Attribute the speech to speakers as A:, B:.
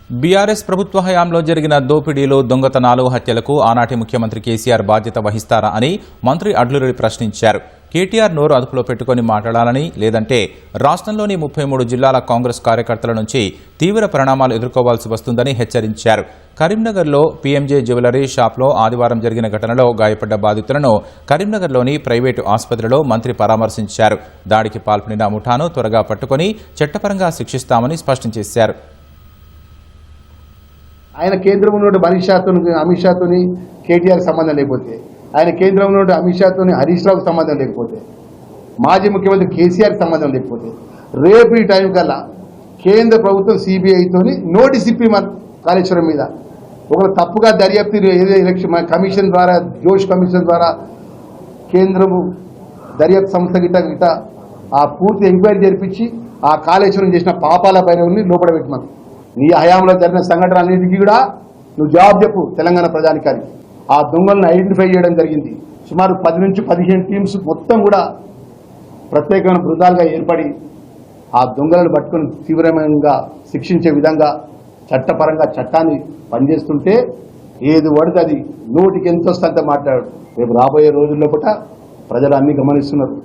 A: BRS ప్రభుత్వ హయాంలో జరిగిన దోపిడీలు, దొంగతనాలు, హత్యలకు ఆనాటి ముఖ్యమంత్రి కేసీఆర్ బాధ్యత వహిస్తారా అని మంత్రి అడ్లూరి ప్రశ్నించారు. కేటీఆర్ నోరు అదుపులో పెట్టుకుని మాట్లాడాలని, లేదంటే రాష్ట్రంలోని 33 జిల్లాల కాంగ్రెస్ కార్యకర్తల నుంచి తీవ్ర పరిణామాలు ఎదుర్కోవాల్సి వస్తుందని హెచ్చరించారు. కరీంనగర్లో పీఎంజే జ్యువెలరీ షాప్లో ఆదివారం జరిగిన ఘటనలో గాయపడ్డ బాధితులను కరీంనగర్లోని ప్రైవేటు ఆసుపత్రిలో మంత్రి పరామర్శించారు. దాడికి పాల్పడిన ముఠాను త్వరగా పట్టుకుని చట్టపరంగా శిక్షిస్తామని స్పష్టం చేశారు.
B: ఆయన కేంద్రంలో అమిత్ షాతోని కేటీఆర్ సంబంధం లేకపోతే, ఆయన కేంద్రంలో అమిత్ షాతోని హరీష్ రావుకు సంబంధం లేకపోతే, మాజీ ముఖ్యమంత్రి కేసీఆర్ సంబంధం లేకపోతే, రేపు ఈ టైం కల్లా కేంద్ర ప్రభుత్వం సిబిఐతోని నోటీస్ ఇప్పి మన కాళేశ్వరం మీద ఒక తప్పుగా దర్యాప్తు ఎలక్షన్ కమిషన్ ద్వారా, జోష్ కమిషన్ ద్వారా కేంద్రము దర్యాప్తు సంస్థ గిట్ట ఆ పూర్తి ఎంక్వైరీ జరిపించి ఆ కాళేశ్వరం చేసిన పాపాల పైన లోపల పెట్టమని, నీ హయాంలో జరిగిన సంఘటన అన్నింటికీ కూడా నువ్వు జవాబు చెప్పు తెలంగాణ ప్రజానికాని. ఆ దొంగలను ఐడెంటిఫై చేయడం జరిగింది. సుమారు 10 నుంచి 15 టీమ్స్ మొత్తం కూడా ప్రత్యేకమైన బృందాలుగా ఏర్పడి ఆ దొంగలను పట్టుకుని తీవ్రమంగా శిక్షించే విధంగా చట్టపరంగా చట్టాన్ని పనిచేస్తుంటే ఏది పడితే అది నోటికి ఎంత వస్తే అంత మాట్లాడు. రేపు రాబోయే రోజుల్లో పూట ప్రజలు అన్ని గమనిస్తున్నారు.